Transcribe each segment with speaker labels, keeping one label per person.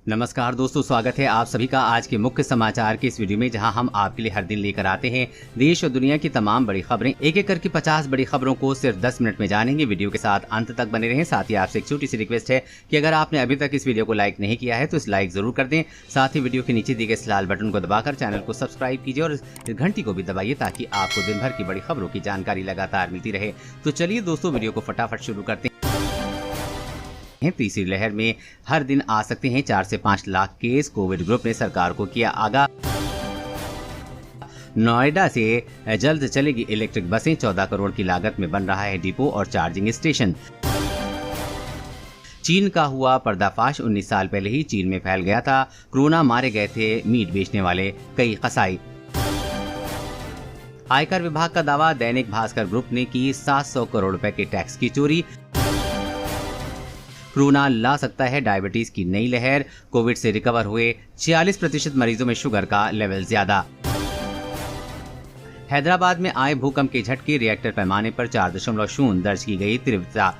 Speaker 1: नमस्कार दोस्तों, स्वागत है आप सभी का आज के मुख्य समाचार के इस वीडियो में, जहां हम आपके लिए हर दिन लेकर आते हैं देश और दुनिया की तमाम बड़ी खबरें। एक एक करके 50 बड़ी खबरों को सिर्फ 10 मिनट में जानेंगे। वीडियो के साथ अंत तक बने रहें। साथ ही आपसे एक छोटी सी रिक्वेस्ट है कि अगर आपने अभी तक इस वीडियो को लाइक नहीं किया है तो इस लाइक जरूर कर दें। साथ ही वीडियो के नीचे दिए गए इस लाल बटन को दबाकर चैनल को सब्सक्राइब कीजिए और इस घंटी को भी दबाइए ताकि आपको दिन भर की बड़ी खबरों की जानकारी लगातार मिलती रहे। तो चलिए दोस्तों, वीडियो को फटाफट शुरू करते हैं। तीसरी लहर में हर दिन आ सकते हैं 4 से 5 लाख केस। कोविड ग्रुप ने सरकार को किया आगाह। नोएडा से जल्द चलेगी इलेक्ट्रिक बसें। 14 करोड़ की लागत में बन रहा है डिपो और चार्जिंग स्टेशन। चीन का हुआ पर्दाफाश। 19 साल पहले ही चीन में फैल गया था कोरोना। मारे गए थे मीट बेचने वाले कई कसाई। आयकर विभाग का दावा। दैनिक भास्कर ग्रुप ने की 700 करोड़ रुपए के टैक्स की चोरी। कोरोना ला सकता है डायबिटीज की नई लहर। कोविड से रिकवर हुए 46% मरीजों में शुगर का लेवल ज्यादा। हैदराबाद में आए भूकंप के झटके। रिएक्टर पैमाने पर 4.0 दर्ज की गई तीव्रता।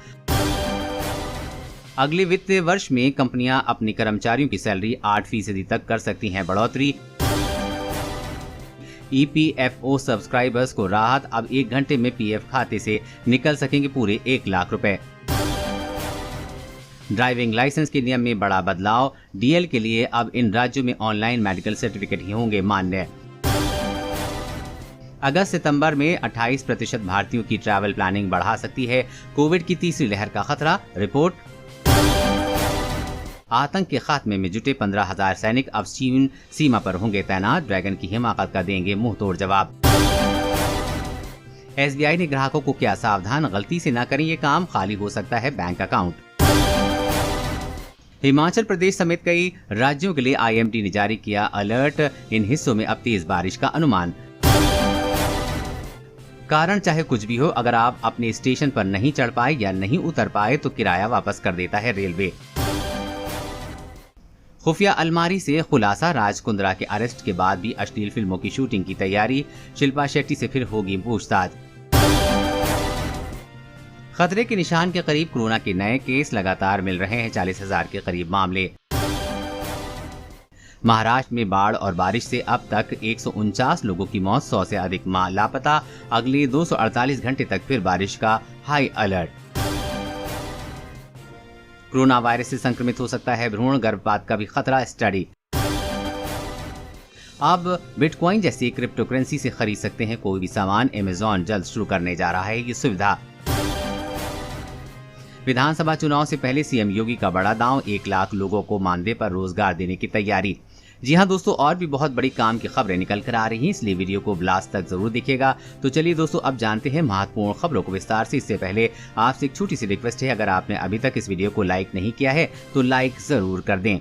Speaker 1: अगले वित्तीय वर्ष में कंपनियां अपनी कर्मचारियों की सैलरी 8% तक कर सकती हैं बढ़ोतरी। EPFO सब्सक्राइबर्स को राहत। अब 1 घंटे में PF खाते से निकल सकेंगे पूरे 1 लाख रुपए। ड्राइविंग लाइसेंस के नियम में बड़ा बदलाव। DL के लिए अब इन राज्यों में ऑनलाइन मेडिकल सर्टिफिकेट ही होंगे मान्य। अगस्त सितंबर में 28% भारतीयों की ट्रैवल प्लानिंग बढ़ा सकती है कोविड की तीसरी लहर का खतरा। रिपोर्ट। आतंक के खात्मे में जुटे 15,000 सैनिक अब चीन सीमा पर होंगे तैनात। ड्रैगन की हिमाकत का देंगे मुंहतोड़ जवाब। SBI ने ग्राहकों को किया सावधान। गलती से न करें ये काम, खाली हो सकता है बैंक अकाउंट। हिमाचल प्रदेश समेत कई राज्यों के लिए IMD ने जारी किया अलर्ट। इन हिस्सों में अब तेज बारिश का अनुमान। कारण चाहे कुछ भी हो, अगर आप अपने स्टेशन पर नहीं चढ़ पाए या नहीं उतर पाए तो किराया वापस कर देता है रेलवे। खुफिया अलमारी से खुलासा। राज कुंद्रा के अरेस्ट के बाद भी अश्लील फिल्मों की शूटिंग की तैयारी। शिल्पा शेट्टी से फिर होगी पूछताछ। खतरे के निशान के करीब कोरोना के नए केस। लगातार मिल रहे हैं 40,000 के करीब मामले। महाराष्ट्र में बाढ़ और बारिश से अब तक 149 लोगों की मौत। 100 से अधिक मां लापता। अगले 248 घंटे तक फिर बारिश का हाई अलर्ट। कोरोना वायरस से संक्रमित हो सकता है भ्रूण गर्भपात का भी खतरा। स्टडी। अब बिटकॉइन जैसी क्रिप्टो करेंसी से खरीद सकते हैं कोई भी सामान। अमेज़न जल्द शुरू करने जा रहा है ये सुविधा। विधानसभा चुनाव से पहले CM योगी का बड़ा दांव। 1 लाख लोगों को मानदेय पर रोजगार देने की तैयारी। जी हां दोस्तों, और भी बहुत बड़ी काम की खबरें निकल कर आ रही हैं, इसलिए वीडियो को लास्ट तक जरूर देखिएगा। तो चलिए दोस्तों, अब जानते हैं महत्वपूर्ण खबरों को विस्तार से। इससे पहले आपसे एक छोटी सी रिक्वेस्ट है, अगर आपने अभी तक इस वीडियो को लाइक नहीं किया है तो लाइक जरूर कर दें।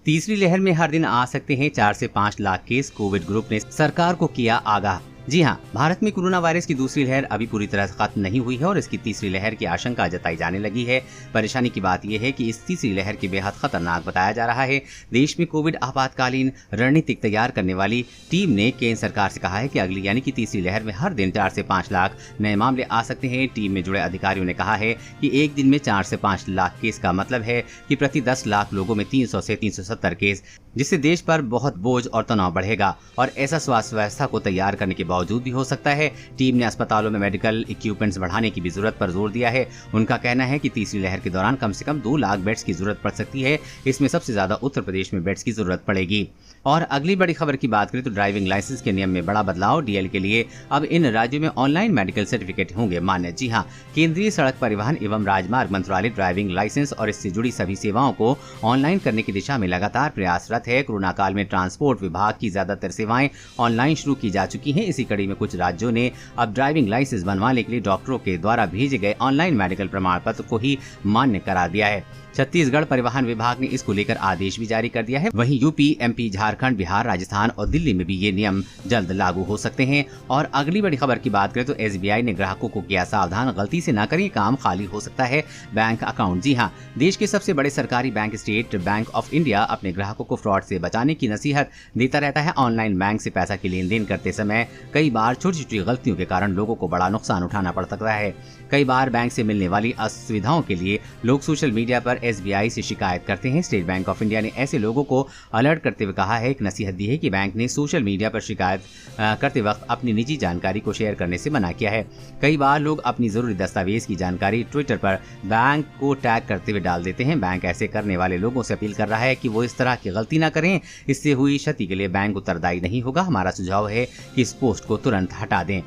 Speaker 1: तीसरी लहर में हर दिन आ सकते हैं 4 से 5 लाख केस। कोविड ग्रुप ने सरकार को किया आगाह। जी हां, भारत में कोरोना वायरस की दूसरी लहर अभी पूरी तरह खत्म नहीं हुई है और इसकी तीसरी लहर की आशंका जताई जाने लगी है। परेशानी की बात यह है कि इस तीसरी लहर की बेहद खतरनाक बताया जा रहा है। देश में कोविड आपातकालीन रणनीति तैयार करने वाली टीम ने केंद्र सरकार से कहा है कि अगली यानी कि तीसरी लहर में हर दिन 4 से 5 लाख नए मामले आ सकते हैं। टीम में जुड़े अधिकारियों ने कहा है कि एक दिन में 4 से 5 लाख केस का मतलब है कि प्रति 10 लाख लोगों में 300 से 370 केस, जिससे देश पर बहुत बोझ और तनाव बढ़ेगा और ऐसा स्वास्थ्य व्यवस्था को तैयार करने के बावजूद भी हो सकता है। टीम ने अस्पतालों में मेडिकल इक्विपमेंट्स बढ़ाने की भी जरूरत पर जोर दिया है। उनका कहना है कि तीसरी लहर के दौरान कम से कम 2 लाख बेड्स की जरूरत पड़ सकती है। इसमें सबसे ज्यादा उत्तर प्रदेश में बेड्स की जरूरत पड़ेगी। और अगली बड़ी खबर की बात करें तो ड्राइविंग लाइसेंस के नियम में बड़ा बदलाव। DL के लिए अब इन राज्यों में ऑनलाइन मेडिकल सर्टिफिकेट होंगे मान्य। जी हाँ, केंद्रीय सड़क परिवहन एवं राजमार्ग मंत्रालय ड्राइविंग लाइसेंस और इससे जुड़ी सभी सेवाओं को ऑनलाइन करने की दिशा में लगातार प्रयासरत है। कोरोना काल में ट्रांसपोर्ट विभाग की ज्यादातर सेवाएं ऑनलाइन शुरू की जा चुकी हैं। इसी कड़ी में कुछ राज्यों ने अब ड्राइविंग लाइसेंस बनवाने के लिए डॉक्टरों के द्वारा भेजे गए ऑनलाइन मेडिकल प्रमाण पत्र को ही मान्य करा दिया है। छत्तीसगढ़ परिवहन विभाग ने इसको लेकर आदेश भी जारी कर दिया है। वहीं यूपी, MP, झारखंड, बिहार, राजस्थान और दिल्ली में भी ये नियम जल्द लागू हो सकते हैं। और अगली बड़ी खबर की बात करें तो SBI ने ग्राहकों को किया सावधान। गलती से न करें, काम खाली हो सकता है बैंक अकाउंट। जी हाँ, देश के सबसे बड़े सरकारी bank state bank of India अपने ग्राहकों को फ्रॉड से बचाने की नसीहत देता रहता है। ऑनलाइन बैंक से पैसा की लेन देन करते समय कई बार छोटी छोटी गलतियों के कारण लोगों को बड़ा नुकसान उठाना पड़ सकता है। कई बार बैंक से मिलने वाली असुविधाओं के लिए लोग सोशल मीडिया पर SBI से शिकायत करते हैं। स्टेट बैंक ऑफ इंडिया ने ऐसे लोगों को अलर्ट करते हुए कहा है, एक नसीहत दी है कि बैंक ने सोशल मीडिया पर शिकायत करते वक्त अपनी निजी जानकारी को शेयर करने से मना किया है। कई बार लोग अपनी जरूरी दस्तावेज की जानकारी ट्विटर पर बैंक को टैग करते हुए डाल देते हैं। बैंक ऐसे करने वाले लोगों से अपील कर रहा है कि वो इस तरह की गलती ना करें। इससे हुई क्षति के लिए बैंक उत्तरदायी नहीं होगा। हमारा सुझाव है कि इस पोस्ट को तुरंत हटा दें।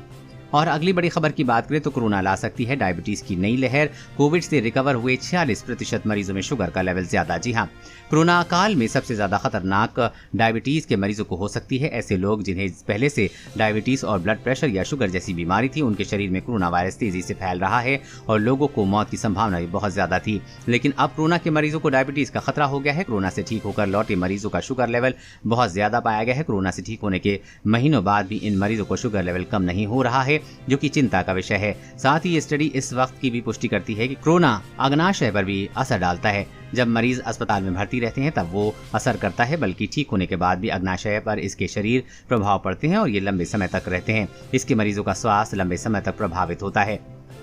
Speaker 1: और अगली बड़ी खबर की बात करें तो कोरोना ला सकती है डायबिटीज की नई लहर। कोविड से रिकवर हुए 46% मरीजों में शुगर का लेवल ज्यादा। जी हां, कोरोना काल में सबसे ज्यादा खतरनाक डायबिटीज के मरीजों को हो सकती है। ऐसे लोग जिन्हें पहले से डायबिटीज और ब्लड प्रेशर या शुगर जैसी बीमारी थी, उनके शरीर में कोरोना वायरस तेजी से फैल रहा है और लोगों को मौत की संभावना भी बहुत ज्यादा थी। लेकिन अब कोरोना के मरीजों को डायबिटीज का खतरा हो गया है। कोरोना से ठीक होकर लौटे मरीजों का शुगर लेवल बहुत ज्यादा पाया गया है। कोरोना से ठीक होने के महीनों बाद भी इन मरीजों को शुगर लेवल कम नहीं हो रहा है, जो कि चिंता का विषय है। साथ ही ये स्टडी इस वक्त की भी पुष्टि करती है कि कोरोना अग्नाशय पर भी असर डालता है। जब मरीज अस्पताल में भर्ती रहते हैं तब वो असर करता है, बल्कि ठीक होने के बाद भी अग्नाशय पर इसके शरीर प्रभाव पड़ते हैं और ये लंबे समय तक रहते हैं। इसके मरीजों का स्वास्थ्य लंबे समय तक प्रभावित होता है।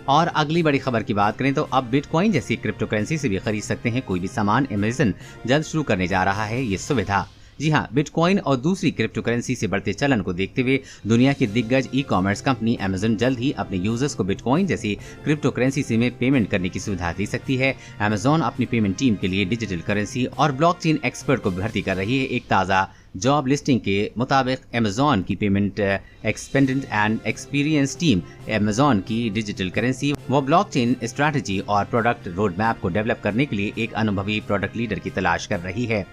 Speaker 1: और अगली बड़ी खबर की बात करें तो अब बिटकॉइन जैसी क्रिप्टो करेंसी से भी खरीद सकते हैं कोई भी सामान। अमेज़न जल्द शुरू करने जा रहा है ये सुविधा। जी हां, बिटकॉइन और दूसरी क्रिप्टो करेंसी से बढ़ते चलन को देखते हुए दुनिया की दिग्गज ई-कॉमर्स कंपनी अमेज़न जल्द ही अपने यूजर्स को बिटकॉइन जैसी क्रिप्टो करेंसी से में पेमेंट करने की सुविधा दे सकती है। अमेज़न अपनी पेमेंट टीम के लिए डिजिटल करेंसी और ब्लॉकचेन एक्सपर्ट को भर्ती कर रही है। एक ताज़ा जॉब लिस्टिंग के मुताबिक अमेज़न की payment acceptance and experience team Amazon की डिजिटल करेंसी व ब्लॉकचेन स्ट्रैटेजी और प्रोडक्ट रोड मैप को डेवलप करने के लिए एक अनुभवी प्रोडक्ट लीडर की तलाश कर रही है।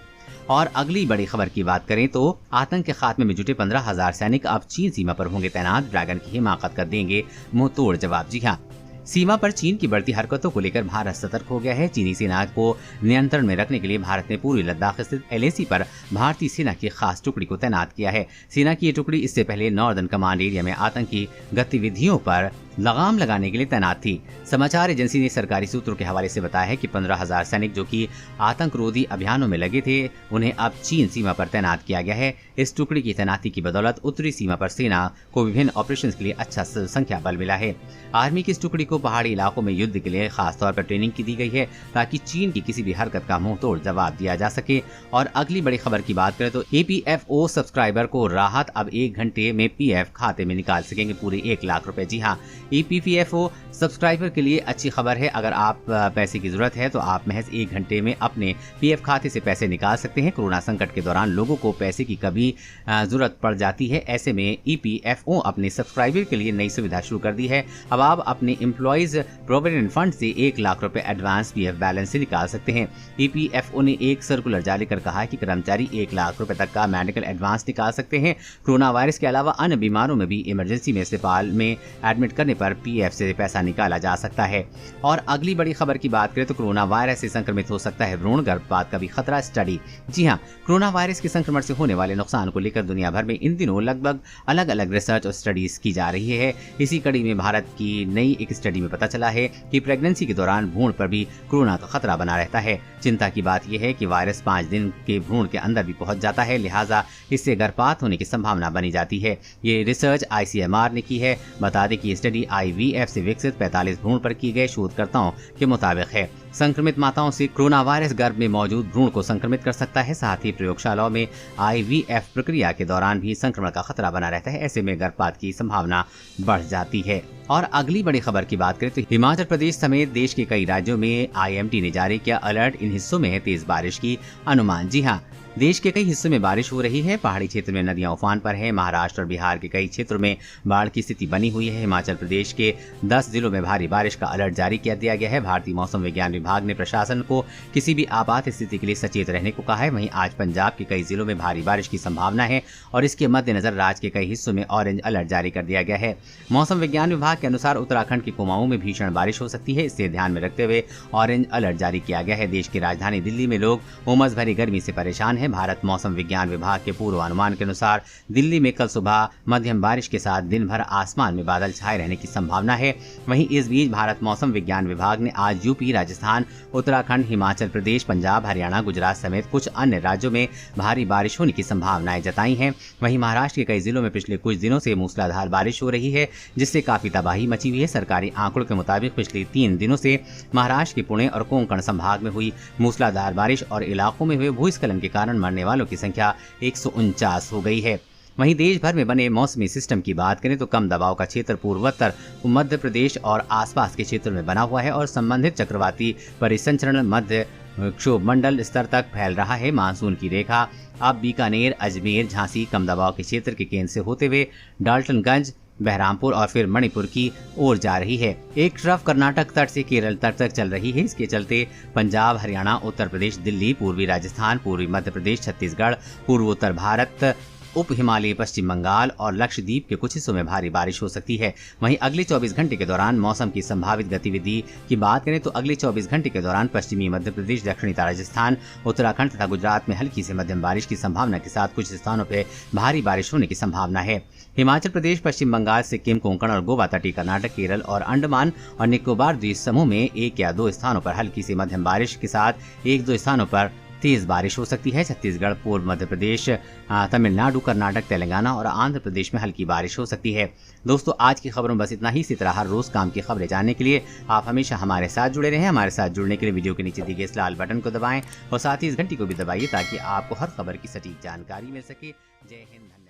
Speaker 1: और अगली बड़ी खबर की बात करें तो आतंक के खात्मे में जुटे 15,000 सैनिक अब चीन सीमा पर होंगे तैनात। ड्रैगन की हिमाकत कर देंगे मुंह तोड़ जवाब। जी हाँ, सीमा पर चीन की बढ़ती हरकतों को लेकर भारत सतर्क हो गया है। चीनी सेना को नियंत्रण में रखने के लिए भारत ने पूर्वी लद्दाख स्थित LAC पर भारतीय सेना की खास टुकड़ी को तैनात किया है। सेना की ये टुकड़ी इससे पहले नॉर्दर्न कमांड एरिया में आतंकी गतिविधियों पर लगाम लगाने के लिए तैनात थी। समाचार एजेंसी ने सरकारी सूत्रों के हवाले से बताया है कि 15,000 सैनिक जो कि आतंकरोधी अभियानों में लगे थे, उन्हें अब चीन सीमा पर तैनात किया गया है। इस टुकड़ी की तैनाती की बदौलत उत्तरी सीमा पर सेना को विभिन्न ऑपरेशंस के लिए अच्छा संख्या बल मिला है। आर्मी की इस टुकड़ी को पहाड़ी इलाकों में युद्ध के लिए खास तौर पर ट्रेनिंग की दी गई है ताकि चीन की किसी भी हरकत का मुंह तोड़ जवाब दिया जा सके। और अगली बड़ी खबर की बात करें तो EPFO सब्सक्राइबर को राहत, अब 1 घंटे में PF खाते में निकाल सकेंगे पूरे 1 लाख रुपए। जी हाँ, EPFO सब्सक्राइबर के लिए अच्छी खबर है। अगर आप पैसे की जरूरत है तो आप महज 1 घंटे में अपने PF खाते से पैसे निकाल सकते हैं। कोरोना संकट के दौरान लोगों को पैसे की कभी जरूरत पड़ जाती है। ऐसे में EPFO अपने सब्सक्राइबर के लिए नई सुविधा शुरू कर दी है। अब आप अपने एम्प्लॉइज प्रोविडेंट फंड से 1 लाख रुपए एडवांस PF बैलेंस से निकाल सकते हैं। EPFO ने एक सर्कुलर जारी कर कहा है कि कर्मचारी 1 लाख रुपए तक का मेडिकल एडवांस निकाल सकते हैं। कोरोना वायरस के अलावा अन्य बीमारों में भी इमरजेंसी में अस्पताल में एडमिट करने पर PF से पैसा निकाला जा सकता है। और अगली बड़ी खबर की बात करें तो कोरोना वायरस से संक्रमित हो सकता है भ्रूण गर्भपात का भी खतरा। स्टडी। जी हां, कोरोना वायरस के संक्रमण से होने वाले नुकसान को लेकर दुनिया भर में इन दिनों लगभग अलग अलग रिसर्च और स्टडीज की जा रही है। इसी कड़ी में भारत की नई एक स्टडी में पता चला है कि प्रेगनेंसी के दौरान भ्रूण पर भी कोरोना का खतरा बना रहता है। चिंता की बात यह है कि वायरस 5 दिन के भ्रूण के अंदर भी पहुंच जाता है, लिहाजा इससे गर्भपात होने की संभावना बनी जाती है। ये रिसर्च ICMR ने की है। बता दें कि स्टडी IVF से विकसित 45 भ्रूण पर की गए शोधकर्ताओं के मुताबिक है। संक्रमित माताओं से कोरोना वायरस गर्भ में मौजूद भ्रूण को संक्रमित कर सकता है। साथ ही प्रयोगशालाओं में IVF प्रक्रिया के दौरान भी संक्रमण का खतरा बना रहता है। ऐसे में गर्भपात की संभावना बढ़ जाती है। और अगली बड़ी खबर की बात करें तो हिमाचल प्रदेश समेत देश के कई राज्यों में IMD ने जारी किया अलर्ट। इन हिस्सों में है तेज बारिश की अनुमान। जी हाँ, देश के कई हिस्सों में बारिश हो रही है। पहाड़ी क्षेत्र में नदियां उफान पर हैं। महाराष्ट्र और बिहार के कई क्षेत्रों में बाढ़ की स्थिति बनी हुई है। हिमाचल प्रदेश के 10 जिलों में भारी बारिश का अलर्ट जारी कर दिया गया है। भारतीय मौसम विज्ञान विभाग ने प्रशासन को किसी भी आपात स्थिति के लिए सचेत रहने को कहा है। वहीं आज पंजाब के कई जिलों में भारी बारिश की संभावना है और इसके मद्देनजर राज्य के कई हिस्सों में ऑरेंज अलर्ट जारी कर दिया गया है। मौसम विज्ञान विभाग के अनुसार उत्तराखंड के कुमाऊं में भीषण बारिश हो सकती है। इसे ध्यान में रखते हुए ऑरेंज अलर्ट जारी किया गया है। देश की राजधानी दिल्ली में लोग उमस भरी गर्मी से परेशान है। है। भारत मौसम विज्ञान विभाग के पूर्वानुमान के अनुसार दिल्ली में कल सुबह मध्यम बारिश के साथ दिन भर आसमान में बादल छाए रहने की संभावना है। वहीं इस बीच भारत मौसम विज्ञान विभाग ने आज यूपी, राजस्थान, उत्तराखंड, हिमाचल प्रदेश, पंजाब, हरियाणा, गुजरात समेत कुछ अन्य राज्यों में भारी बारिश होने की संभावनाएं जताई हैं। वहीं महाराष्ट्र के कई जिलों में पिछले कुछ दिनों से मूसलाधार बारिश हो रही है, जिससे काफी तबाही मची हुई है। सरकारी आंकड़ों के मुताबिक पिछले 3 दिनों से महाराष्ट्र के पुणे और कोंकण संभाग में हुई मूसलाधार बारिश और इलाकों में हुए भूस्खलन के कारण मरने वालों की संख्या 149 हो गई है। वहीं देश भर में बने मौसमी सिस्टम की बात करें तो कम दबाव का क्षेत्र पूर्वोत्तर मध्य प्रदेश और आसपास के क्षेत्रों में बना हुआ है और संबंधित चक्रवाती परिसंचरण मध्य क्षोभ मंडल स्तर तक फैल रहा है। मानसून की रेखा अब बीकानेर, अजमेर, झांसी कम दबाव के क्षेत्र के केंद्र से होते हुए डाल्टनगंज, बहरामपुर और फिर मणिपुर की ओर जा रही है। एक तरफ कर्नाटक तट से केरल तट तक चल रही है। इसके चलते पंजाब, हरियाणा, उत्तर प्रदेश, दिल्ली, पूर्वी राजस्थान, पूर्वी मध्य प्रदेश, छत्तीसगढ़, पूर्वोत्तर भारत, उप हिमालय, पश्चिम बंगाल और लक्षद्वीप के कुछ हिस्सों में भारी बारिश हो सकती है। वहीं अगले 24 घंटे के दौरान मौसम की संभावित गतिविधि की बात करें तो अगले 24 घंटे के दौरान पश्चिमी मध्य प्रदेश, दक्षिणी राजस्थान, उत्तराखंड तथा गुजरात में हल्की से मध्यम बारिश की संभावना के साथ कुछ स्थानों पर भारी बारिश होने की संभावना है। हिमाचल प्रदेश, पश्चिम बंगाल, सिक्किम, कोंकण और गोवा, तटीय कर्नाटक, केरल और अंडमान और निकोबार द्वीप समूह में 1 या 2 स्थानों पर हल्की से मध्यम बारिश के साथ 1-2 स्थानों पर तेज बारिश हो सकती है। छत्तीसगढ़, पूर्व मध्य प्रदेश, तमिलनाडु, कर्नाटक, तेलंगाना और आंध्र प्रदेश में हल्की बारिश हो सकती है। दोस्तों, आज की खबरों में बस इतना ही। इसी तरह हर रोज काम की खबरें जानने के लिए आप हमेशा हमारे साथ जुड़े रहें। हमारे साथ जुड़ने के लिए वीडियो के नीचे दिए गए इस लाल बटन को दबाएं और साथ ही इस घंटी को भी दबाइए ताकि आपको हर खबर की सटीक जानकारी मिल सके। जय हिंद, धन्यवाद।